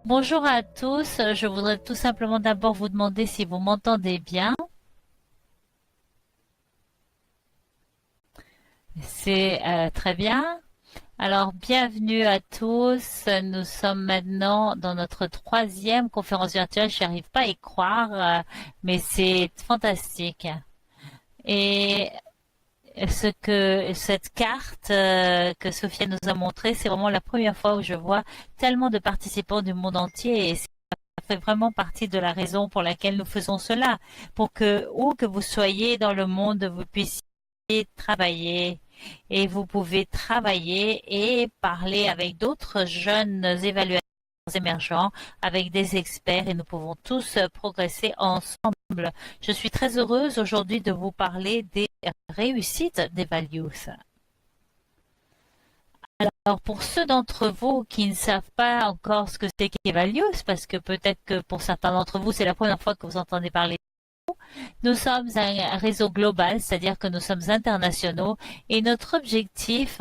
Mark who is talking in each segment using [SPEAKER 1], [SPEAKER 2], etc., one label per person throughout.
[SPEAKER 1] Bonjour à tous, je voudrais tout simplement d'abord vous demander si vous m'entendez bien. C'est très bien. Alors, bienvenue à tous. Nous sommes maintenant dans notre troisième conférence virtuelle. Je n'arrive pas à y croire, mais c'est fantastique. Et cette carte que Sophia nous a montrée, c'est vraiment la première fois où je vois tellement de participants du monde entier et ça fait vraiment partie de la raison pour laquelle nous faisons cela, pour que où que vous soyez dans le monde, vous puissiez travailler et vous pouvez travailler et parler avec d'autres jeunes évaluateurs émergents, avec des experts et nous pouvons tous progresser ensemble. Je suis très heureuse aujourd'hui de vous parler des réussites des values. Alors, pour ceux d'entre vous qui ne savent pas encore ce que c'est qu'Evalues, parce que peut-être que pour certains d'entre vous, c'est la première fois que vous entendez parler, nous sommes un réseau global, c'est-à-dire que nous sommes internationaux et notre objectif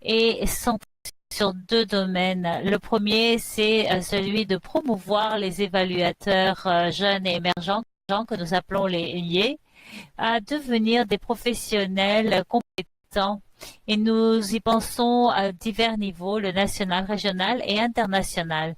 [SPEAKER 1] est centré sur deux domaines. Le premier, c'est celui de promouvoir les évaluateurs jeunes et émergents que nous appelons les liés à devenir des professionnels compétents. Et nous y pensons à divers niveaux, le national, régional et international.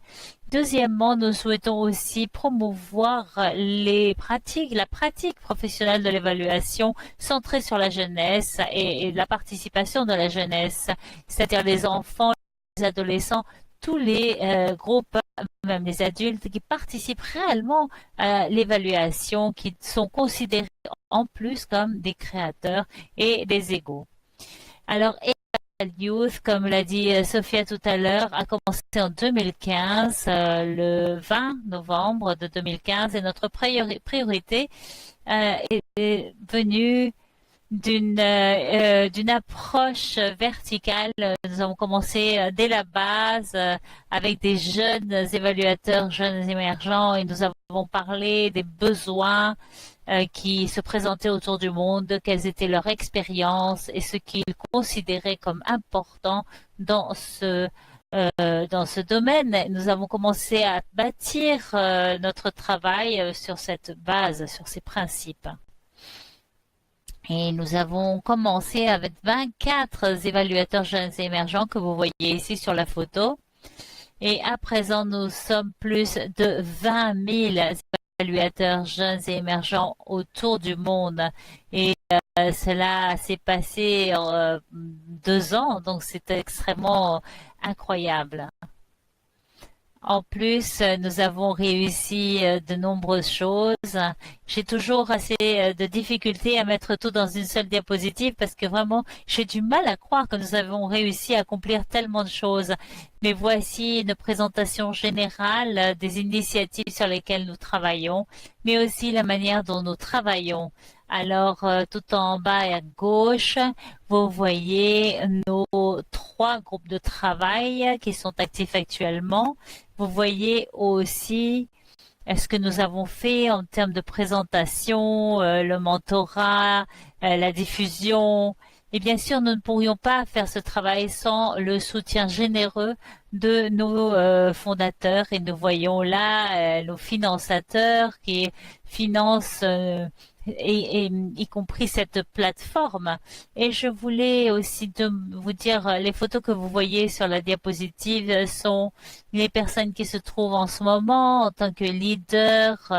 [SPEAKER 1] Deuxièmement, nous souhaitons aussi promouvoir la pratique professionnelle de l'évaluation centrée sur la jeunesse et la participation de la jeunesse, c'est-à-dire les enfants, les adolescents, tous les groupes, même les adultes qui participent réellement à l'évaluation, qui sont considérés en plus comme des créateurs et des égaux. Alors, Youth, comme l'a dit Sophia tout à l'heure, a commencé en 2015, le 20 novembre de 2015, et notre priorité est venue d'une approche verticale. Nous avons commencé dès la base avec des jeunes évaluateurs, jeunes émergents, et nous avons parlé des besoins qui se présentaient autour du monde, quelles étaient leurs expériences et ce qu'ils considéraient comme important dans ce domaine. Nous avons commencé à bâtir notre travail sur cette base, sur ces principes. Et nous avons commencé avec 24 évaluateurs jeunes et émergents que vous voyez ici sur la photo. Et à présent, nous sommes plus de 20 000 évaluateurs jeunes et émergents autour du monde. Et cela s'est passé en 2 ans, donc c'est extrêmement incroyable. En plus, nous avons réussi de nombreuses choses. J'ai toujours assez de difficultés à mettre tout dans une seule diapositive parce que vraiment, j'ai du mal à croire que nous avons réussi à accomplir tellement de choses. Mais voici une présentation générale des initiatives sur lesquelles nous travaillons, mais aussi la manière dont nous travaillons. Alors, tout en bas et à gauche, vous voyez nos 3 groupes de travail qui sont actifs actuellement. Vous voyez aussi ce que nous avons fait en termes de présentation, le mentorat, la diffusion. Et bien sûr, nous ne pourrions pas faire ce travail sans le soutien généreux de nos fondateurs. Et nous voyons là nos financeurs qui financent y compris cette plateforme. Et je voulais aussi vous dire, les photos que vous voyez sur la diapositive sont les personnes qui se trouvent en ce moment en tant que leaders,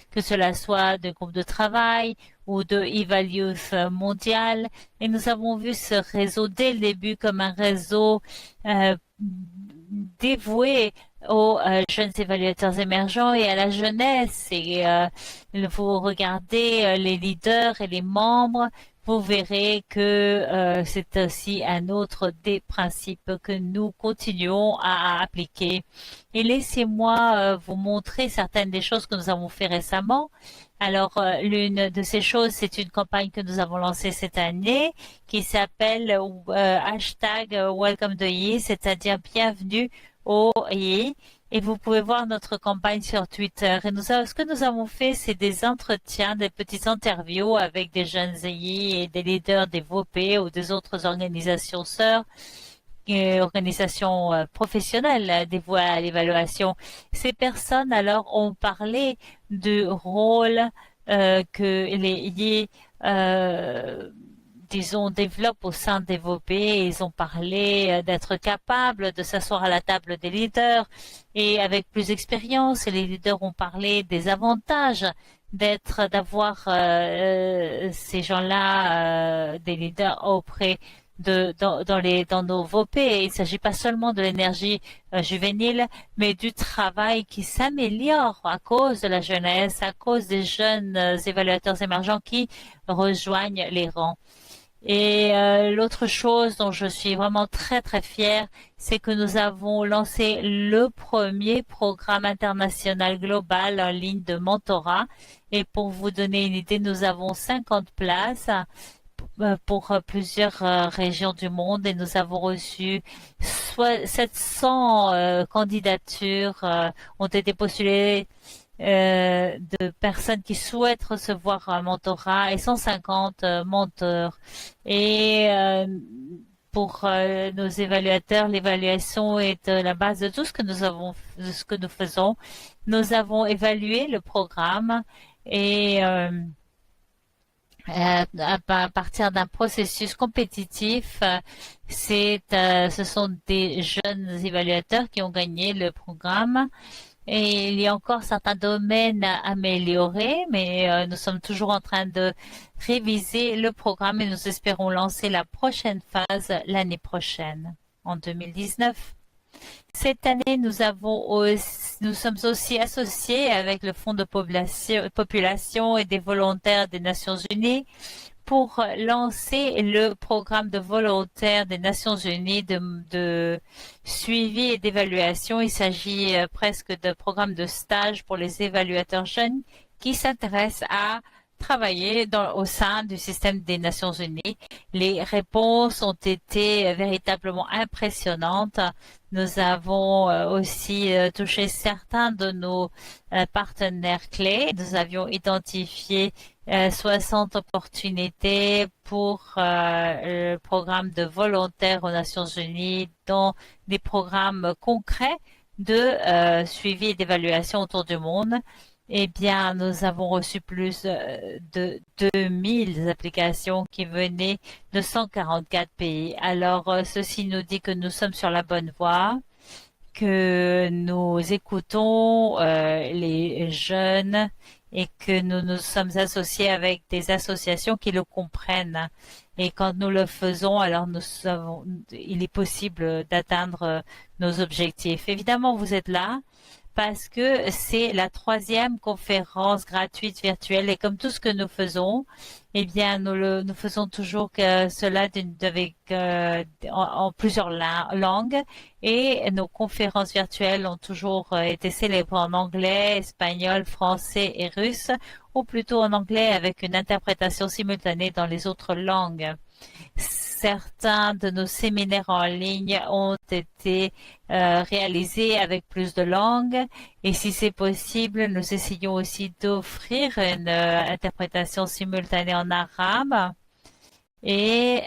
[SPEAKER 1] que cela soit de groupes de travail ou de Evalues mondial. Et nous avons vu ce réseau dès le début comme un réseau dévoué aux jeunes évaluateurs émergents et à la jeunesse. Et vous regardez les leaders et les membres, vous verrez que c'est aussi un autre des principes que nous continuons à appliquer. Et laissez-moi vous montrer certaines des choses que nous avons fait récemment. Alors, l'une de ces choses, c'est une campagne que nous avons lancée cette année qui s'appelle hashtag Welcome to Ye, c'est-à-dire bienvenue au Ye. Et vous pouvez voir notre campagne sur Twitter. Et ce que nous avons fait, c'est des entretiens, des petites interviews avec des jeunes Ye et des leaders des VOP ou des autres organisations sœurs organisations professionnelles dévouées à l'évaluation. Ces personnes alors ont parlé du rôle que les IE disons, développent au sein d'Evopé. Ils ont parlé d'être capables de s'asseoir à la table des leaders et avec plus d'expérience. Et les leaders ont parlé des avantages d'avoir ces gens-là, des leaders auprès dans nos VOP. Il ne s'agit pas seulement de l'énergie juvénile, mais du travail qui s'améliore à cause de la jeunesse, à cause des jeunes évaluateurs émergents qui rejoignent les rangs. Et l'autre chose dont je suis vraiment très très fière, c'est que nous avons lancé le premier programme international global en ligne de mentorat. Et pour vous donner une idée, nous avons 50 places pour plusieurs régions du monde et nous avons reçu 700 candidatures ont été postulées de personnes qui souhaitent recevoir un mentorat et 150 menteurs. Et pour nos évaluateurs, l'évaluation est la base de tout ce que de ce que nous faisons. Nous avons évalué le programme et à partir d'un processus compétitif, ce sont des jeunes évaluateurs qui ont gagné le programme. Et il y a encore certains domaines à améliorer, mais nous sommes toujours en train de réviser le programme et nous espérons lancer la prochaine phase l'année prochaine, en 2019. Cette année, nous sommes aussi associés avec le Fonds de population et des volontaires des Nations Unies pour lancer le programme de volontaires des Nations Unies de suivi et d'évaluation. Il s'agit presque de programme de stage pour les évaluateurs jeunes qui s'intéressent à travailler au sein du système des Nations Unies. Les réponses ont été véritablement impressionnantes. Nous avons aussi touché certains de nos partenaires clés. Nous avions identifié 60 opportunités pour le programme de volontaires aux Nations Unies dans des programmes concrets de suivi et d'évaluation autour du monde. Eh bien, nous avons reçu plus de 2000 applications qui venaient de 144 pays. Alors, ceci nous dit que nous sommes sur la bonne voie, que nous écoutons les jeunes et que nous nous sommes associés avec des associations qui le comprennent. Et quand nous le faisons, alors il est possible d'atteindre nos objectifs. Évidemment, vous êtes là parce que c'est la 3e conférence gratuite virtuelle et comme tout ce que nous faisons, eh bien, nous faisons toujours cela en plusieurs langues et nos conférences virtuelles ont toujours été célébrées en anglais, espagnol, français et russe ou plutôt en anglais avec une interprétation simultanée dans les autres langues. Certains de nos séminaires en ligne ont été réalisés avec plus de langues et si c'est possible, nous essayons aussi d'offrir une interprétation simultanée en arabe et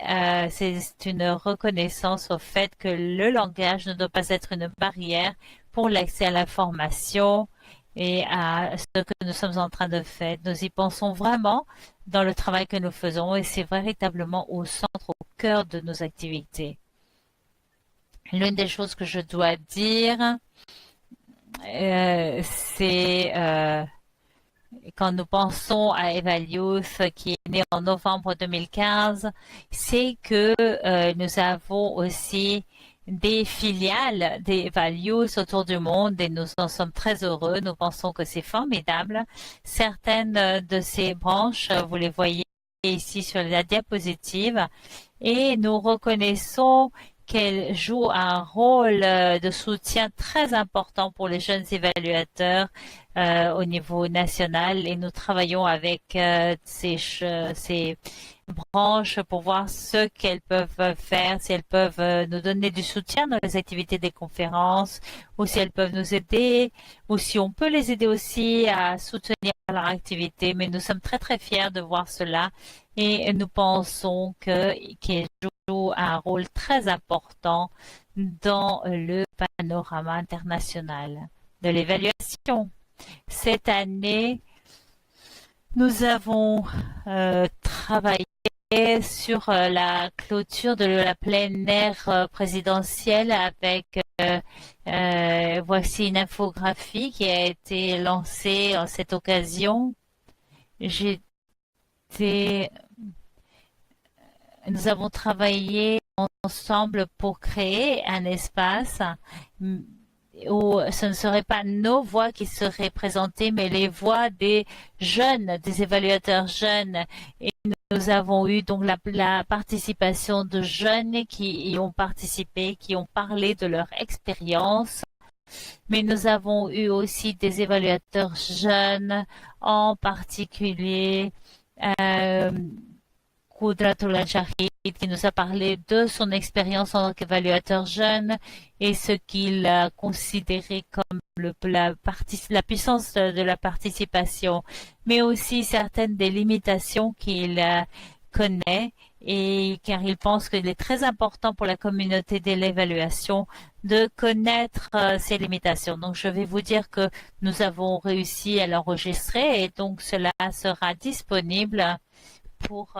[SPEAKER 1] c'est une reconnaissance au fait que le langage ne doit pas être une barrière pour l'accès à l'information et à ce que nous sommes en train de faire. Nous y pensons vraiment dans le travail que nous faisons et c'est véritablement au centre, au cœur de nos activités. L'une des choses que je dois dire, c'est quand nous pensons à Evalius qui est né en novembre 2015, c'est que nous avons aussi des filiales des Values autour du monde et nous en sommes très heureux. Nous pensons que c'est formidable. Certaines de ces branches, vous les voyez ici sur la diapositive et nous reconnaissons qu'elles jouent un rôle de soutien très important pour les jeunes évaluateurs au niveau national et nous travaillons avec ces branches pour voir ce qu'elles peuvent faire, si elles peuvent nous donner du soutien dans les activités des conférences ou si elles peuvent nous aider ou si on peut les aider aussi à soutenir leur activité. Mais nous sommes très très fiers de voir cela et nous pensons qu'il joue un rôle très important dans le panorama international de l'évaluation. Cette année, nous avons travaillé sur la clôture de la plénière présidentielle avec voici une infographie qui a été lancée en cette occasion. Nous avons travaillé ensemble pour créer un espace où ce ne seraient pas nos voix qui seraient présentées, mais les voix des jeunes, des évaluateurs jeunes. Et nous avons eu donc la participation de jeunes qui y ont participé, qui ont parlé de leur expérience. Mais nous avons eu aussi des évaluateurs jeunes, en particulier Kudratullah Shahid, qui nous a parlé de son expérience en tant qu'évaluateur jeune et ce qu'il a considéré comme la puissance de la participation, mais aussi certaines des limitations qu'il connaît, et car il pense qu'il est très important pour la communauté de l'évaluation de connaître ces limitations. Donc je vais vous dire que nous avons réussi à l'enregistrer et donc cela sera disponible pour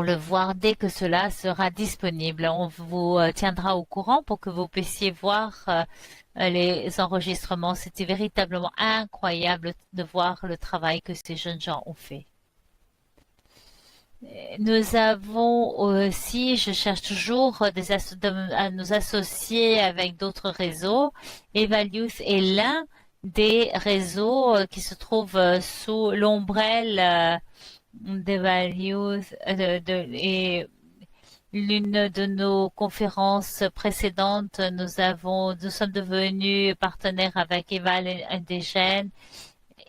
[SPEAKER 1] le voir dès que cela sera disponible. On vous tiendra au courant pour que vous puissiez voir les enregistrements. C'était véritablement incroyable de voir le travail que ces jeunes gens ont fait. Nous avons aussi, je cherche toujours à nous associer avec d'autres réseaux. Evaluth est l'un des réseaux qui se trouve sous l'ombrelle d'Evaluth et l'une de nos conférences précédentes, nous sommes devenus partenaires avec Eval Indigène.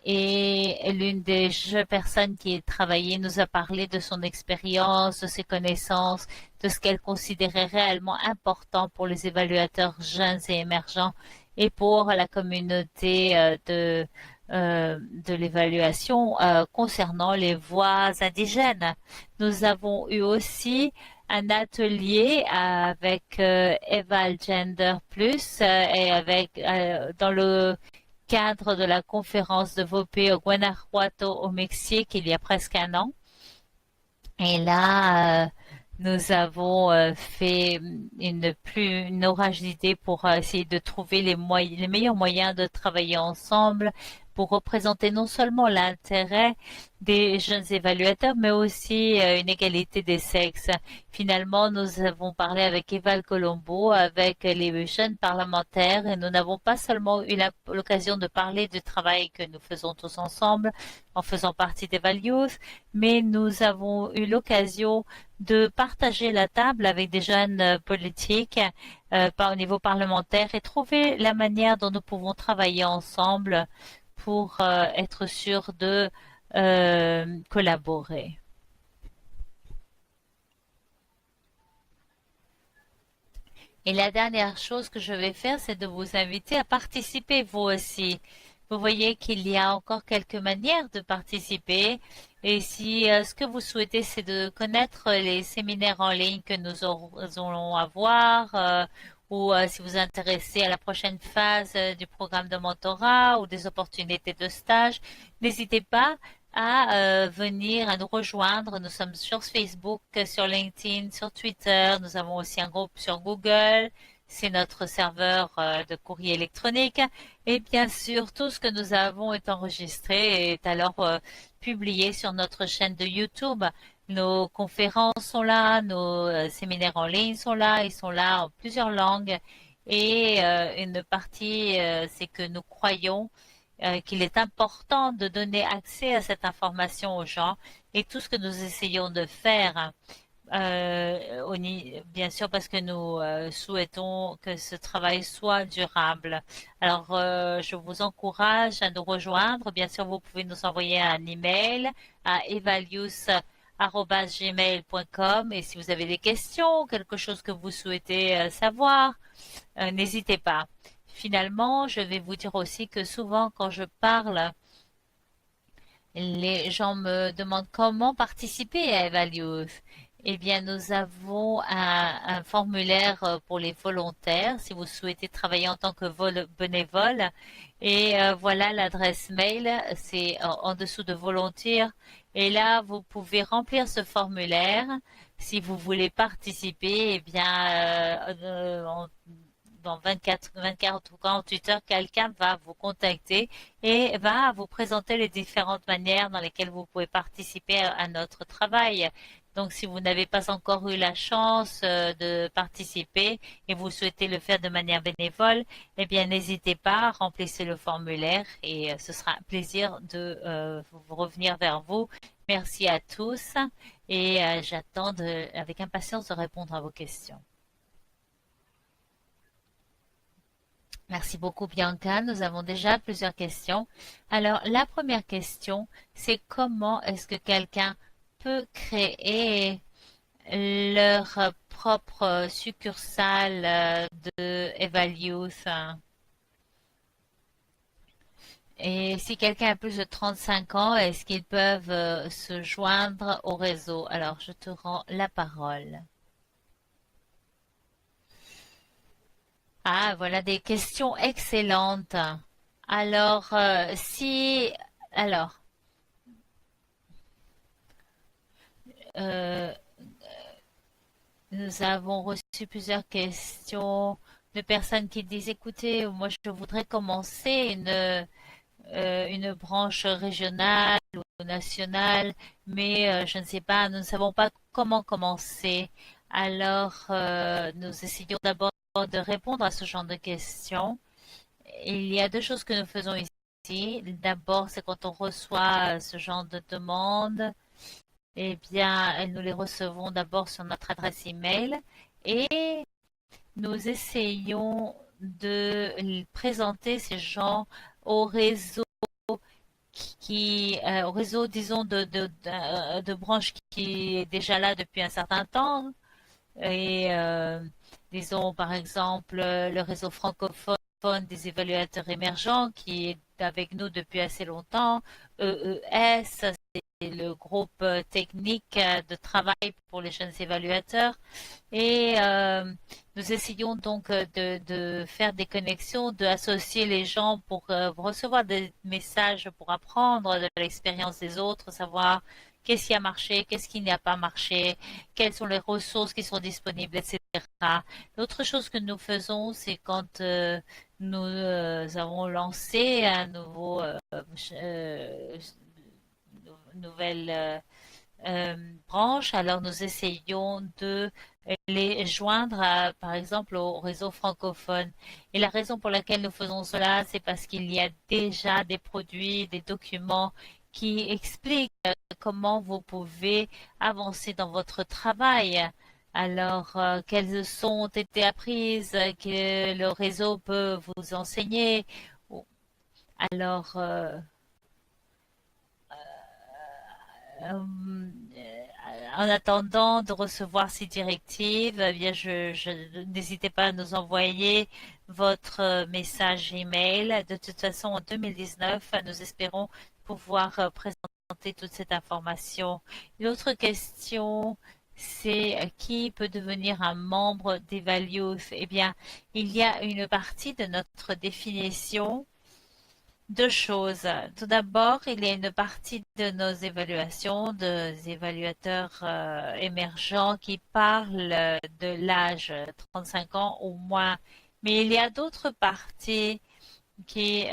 [SPEAKER 1] Et l'une des personnes qui a travaillé nous a parlé de son expérience, de ses connaissances, de ce qu'elle considérait réellement important pour les évaluateurs jeunes et émergents et pour la communauté de l'évaluation concernant les voix indigènes. Nous avons eu aussi un atelier avec Eval Gender Plus et avec dans le cadre de la conférence de VOPE au Guanajuato au Mexique il y a presque un an. Et là, nous avons fait une orage d'idées pour essayer de trouver les meilleurs moyens de travailler ensemble pour représenter non seulement l'intérêt des jeunes évaluateurs, mais aussi une égalité des sexes. Finalement, nous avons parlé avec Eval Colombo, avec les jeunes parlementaires, et nous n'avons pas seulement eu l'occasion de parler du travail que nous faisons tous ensemble en faisant partie d'Eval Youth, mais nous avons eu l'occasion de partager la table avec des jeunes politiques au niveau parlementaire et trouver la manière dont nous pouvons travailler ensemble pour être sûrs de collaborer. Et la dernière chose que je vais faire, c'est de vous inviter à participer vous aussi. Vous voyez qu'il y a encore quelques manières de participer. Et si ce que vous souhaitez, c'est de connaître les séminaires en ligne que nous allons avoir, ou si vous vous intéressez à la prochaine phase du programme de mentorat ou des opportunités de stage, n'hésitez pas à venir, à nous rejoindre. Nous sommes sur Facebook, sur LinkedIn, sur Twitter. Nous avons aussi un groupe sur Google. C'est notre serveur de courrier électronique. Et bien sûr, tout ce que nous avons est enregistré et est alors publié sur notre chaîne de YouTube. Nos conférences sont là, nos séminaires en ligne sont là, ils sont là en plusieurs langues. Et une partie, c'est que nous croyons qu'il est important de donner accès à cette information aux gens, et tout ce que nous essayons de faire, bien sûr parce que nous souhaitons que ce travail soit durable. Alors, je vous encourage à nous rejoindre. Bien sûr, vous pouvez nous envoyer un email à evalues@gmail.com, et si vous avez des questions, quelque chose que vous souhaitez savoir, n'hésitez pas. Finalement, je vais vous dire aussi que souvent, quand je parle Les gens me demandent comment participer à Evaluate. Eh bien, nous avons un formulaire pour les volontaires si vous souhaitez travailler en tant que bénévole. Et voilà l'adresse mail, c'est en dessous de volontaire. Et là, vous pouvez remplir ce formulaire. Si vous voulez participer, eh bien, dans 24 ou 48 heures, quelqu'un va vous contacter et va vous présenter les différentes manières dans lesquelles vous pouvez participer à notre travail. Donc, si vous n'avez pas encore eu la chance de participer et vous souhaitez le faire de manière bénévole, eh bien, n'hésitez pas, remplissez le formulaire et ce sera un plaisir de revenir vers vous. Merci à tous et j'attends avec impatience de répondre à vos questions. Merci beaucoup, Bianca. Nous avons déjà plusieurs questions. Alors, la première question, c'est comment est-ce que quelqu'un peut créer leur propre succursale de Evaluate? Et si quelqu'un a plus de 35 ans, est-ce qu'ils peuvent se joindre au réseau? Alors, je te rends la parole. Ah, voilà des questions excellentes. Alors, alors, euh, nous avons reçu plusieurs questions de personnes qui disent, écoutez, moi je voudrais commencer une branche régionale ou nationale, mais je ne sais pas, nous ne savons pas comment commencer. Alors, nous essayons d'abord de répondre à ce genre de questions. Il y a deux choses que nous faisons ici. D'abord, c'est quand on reçoit ce genre de demande, eh bien, nous les recevons d'abord sur notre adresse email et nous essayons de présenter ces gens au réseau au réseau, disons, de branches qui est déjà là depuis un certain temps. Et disons, par exemple, le réseau francophone des évaluateurs émergents qui est avec nous depuis assez longtemps. EES, c'est le groupe technique de travail pour les jeunes évaluateurs. Et nous essayons donc de faire des connexions, d'associer les gens pour recevoir des messages, pour apprendre de l'expérience des autres, savoir qu'est-ce qui a marché, qu'est-ce qui n'a pas marché, quelles sont les ressources qui sont disponibles, etc. L'autre chose que nous faisons, c'est quand nous avons lancé un euh, nouvelle branche, alors nous essayons de les joindre par exemple au réseau francophone. Et la raison pour laquelle nous faisons cela, c'est parce qu'il y a déjà des produits, des documents qui expliquent comment vous pouvez avancer dans votre travail. Alors, quelles leçons ont été apprises que le réseau peut vous enseigner? Alors, Euh, en attendant de recevoir ces directives, eh bien, n'hésitez pas à nous envoyer votre message email. De toute façon, en 2019, nous espérons pouvoir présenter toute cette information. L'autre question, c'est qui peut devenir un membre d'Evaluate? Eh bien, il y a une partie de notre définition. Deux choses. Tout d'abord, il y a une partie de nos évaluations, des évaluateurs émergents qui parlent de l'âge 35 ans ou moins. Mais il y a d'autres parties qui,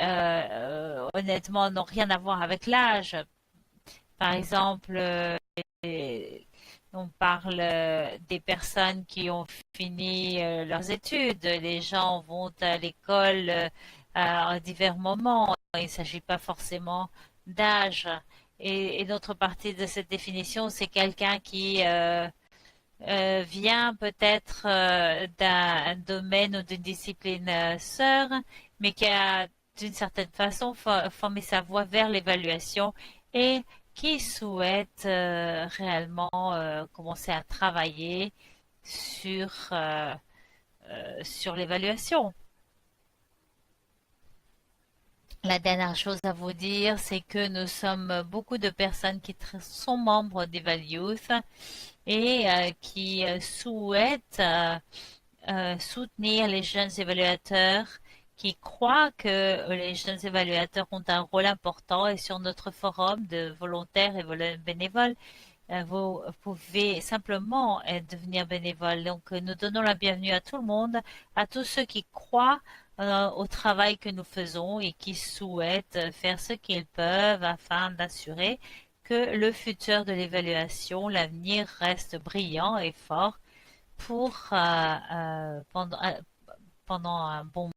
[SPEAKER 1] honnêtement, n'ont rien à voir avec l'âge. Par exemple, on parle des personnes qui ont fini leurs études. Les gens vont à l'école à divers moments. Il ne s'agit pas forcément d'âge. Et l'autre partie de cette définition, c'est quelqu'un qui vient peut-être d'un domaine ou d'une discipline sœur, mais qui a d'une certaine façon formé sa voie vers l'évaluation et qui souhaite réellement commencer à travailler sur l'évaluation. La dernière chose à vous dire, c'est que nous sommes beaucoup de personnes qui sont membres d'Evaluate et qui souhaitent soutenir les jeunes évaluateurs, qui croient que les jeunes évaluateurs ont un rôle important et sur notre forum de volontaires et bénévoles, vous pouvez simplement devenir bénévole. Donc, nous donnons la bienvenue à tout le monde, à tous ceux qui croient au travail que nous faisons et qui souhaitent faire ce qu'ils peuvent afin d'assurer que le futur de l'évaluation, l'avenir reste brillant et fort pour pendant un bon